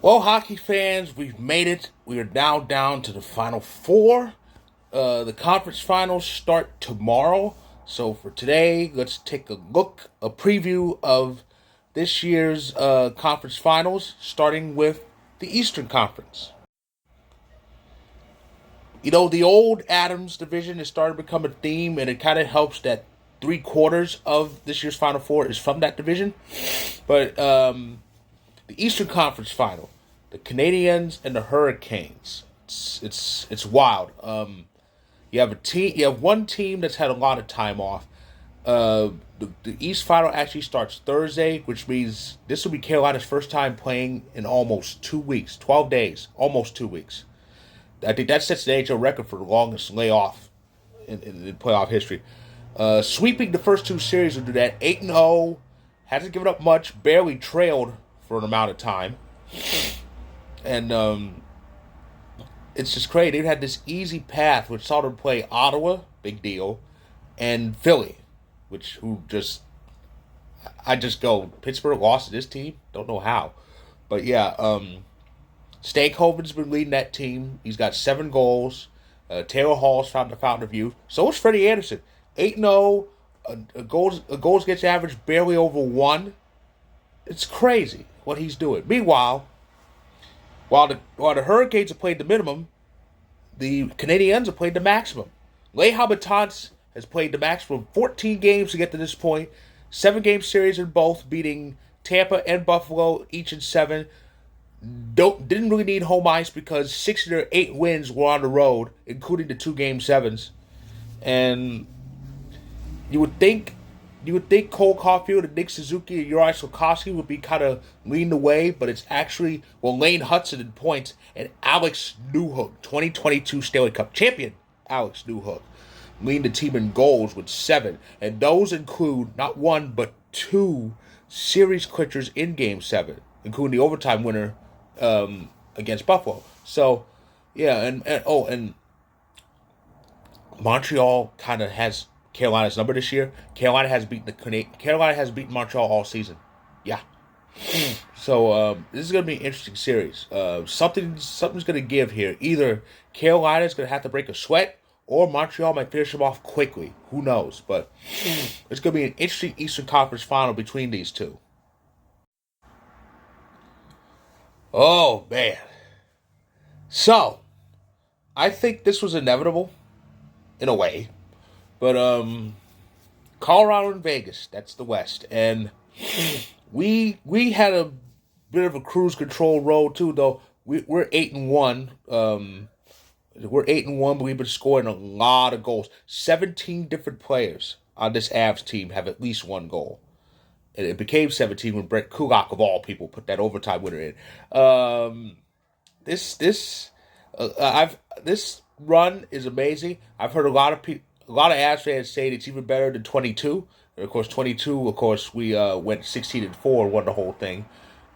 Well, hockey fans, we've made it. We are now down to the final four. The conference finals start tomorrow. So for today, let's take a preview of this year's conference finals, starting with the Eastern Conference. The old Adams division is starting to become a theme, and it kind of helps that three-quarters of this year's Final Four is from that division. But the Eastern Conference Final, the Canadiens and the Hurricanes. It's wild. You have a team. You have one team that's had a lot of time off. The East Final actually starts Thursday, which means this will be Carolina's first time playing in almost 2 weeks, 12 days, almost 2 weeks. I think that sets the NHL record for the longest layoff in playoff history. Sweeping the first two series will do that. 8-0, hasn't given up much, barely trailed for an amount of time. And it's just crazy. They've had this easy path, which saw them play Ottawa, big deal, and Philly, I just go, Pittsburgh lost to this team? Don't know how. But yeah, Stankoven's been leading that team. He's got 7 goals. Taylor Hall's found the fountain of youth. So is Freddie Anderson. 8-0, a goals against average barely over 1. It's crazy what he's doing. Meanwhile, while the Hurricanes have played the minimum, the Canadiens have played the maximum. Les Habitants has played the maximum 14 games to get to this point. 7-game series in both, beating Tampa and Buffalo each in 7. Didn't really need home ice because 6 of their 8 wins were on the road, including the 2-game sevens. And you would think Cole Caulfield and Nick Suzuki and Uri Slafkovsky would be kind of leading the way, but it's actually, Lane Hutson in points and Alex Newhook, 2022 Stanley Cup champion Alex Newhook, leading the team in goals with 7. And those include not 1, but 2 series clinchers in Game 7, including the overtime winner against Buffalo. So, yeah, and Montreal kind of has Carolina's number this year. Carolina has beaten Montreal all season. Yeah. So this is going to be an interesting series. Something's going to give here. Either Carolina's going to have to break a sweat, or Montreal might finish them off quickly. Who knows? But it's going to be an interesting Eastern Conference final between these two. Oh man. So I think this was inevitable in a way. But Colorado and Vegas, that's the West. And we had a bit of a cruise control road too, though. We're 8-1. We're 8-1, but we've been scoring a lot of goals. 17 different players on this Avs team have at least 1 goal. And it became 17 when Brett Kulak, of all people, put that overtime winner in. This run is amazing. I've heard a lot of Avs fans say it's even better than 22. And of course, 22. Of course, we went 16-4, won the whole thing,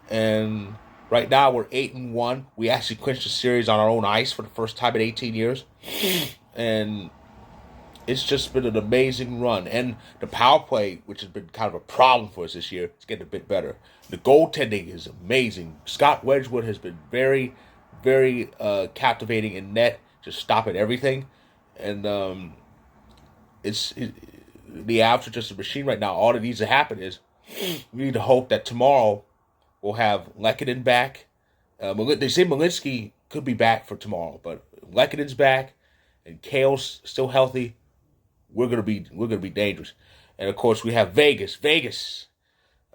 and right now we're 8-1. We actually clinched the series on our own ice for the first time in 18 years, and it's just been an amazing run. And the power play, which has been kind of a problem for us this year, is getting a bit better. The goaltending is amazing. Scott Wedgwood has been very, very captivating in net, just stopping everything. And the Avs are just a machine right now. All that needs to happen is we need to hope that tomorrow we'll have Lehkonen back. They say Malinsky could be back for tomorrow, but Lehkonen's back and Kale's still healthy. We're gonna be dangerous. And of course we have Vegas. Vegas,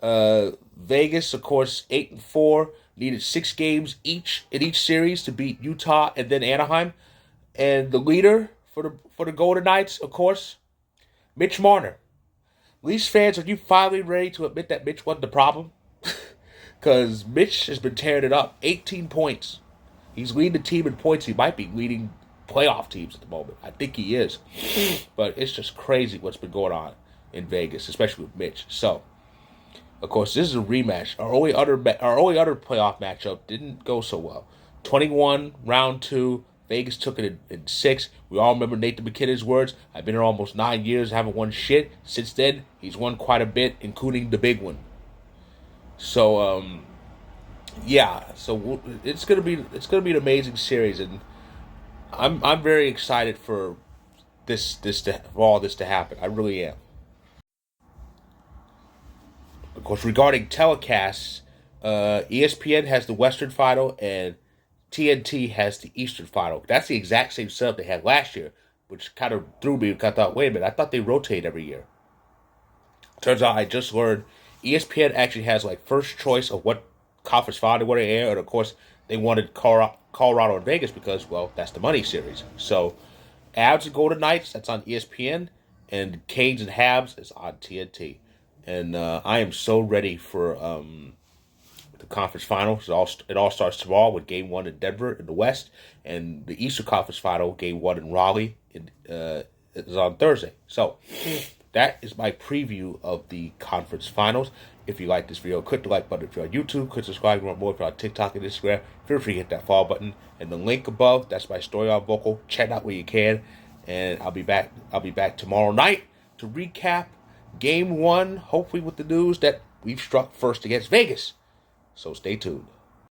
of course, 8-4, needed 6 games in each series to beat Utah and then Anaheim. And the leader for the Golden Knights, of course, Mitch Marner. Leafs fans, are you finally ready to admit that Mitch wasn't the problem? Because Mitch has been tearing it up. 18 points. He's leading the team in points. He might be leading playoff teams at the moment. I think he is. But it's just crazy what's been going on in Vegas, especially with Mitch. So, of course, this is a rematch. Our only other playoff matchup didn't go so well. 21, round 2. Vegas took it in 6. We all remember Nathan McKinnon's words. I've been here almost 9 years, haven't won shit. Since then, he's won quite a bit, including the big one. So, Yeah, so it's gonna be an amazing series, and I'm very excited for for all this to happen. I really am. Of course, regarding telecasts, ESPN has the Western Final and TNT has the Eastern Final. That's the exact same setup they had last year, which kind of threw me because I thought, wait a minute, I thought they rotate every year. Turns out I just learned ESPN actually has like first choice of what conference final they want to air, and of course they wanted Colorado and Vegas because well that's the money series. So Avs and Golden Knights that's on ESPN, and Canes and Habs is on TNT. And I am so ready for the conference finals. It all starts tomorrow with Game One in Denver in the West, and the Eastern Conference Final Game One in Raleigh is on Thursday. So that is my preview of the conference finals. If you like this video, click the like button. If you're on YouTube, click subscribe. If you want more, if you're on TikTok and Instagram, feel free to hit that follow button. And the link above, that's my story on Vocal. Check it out where you can. And I'll be back. I'll be back tomorrow night to recap Game 1, hopefully with the news that we've struck first against Vegas. So stay tuned.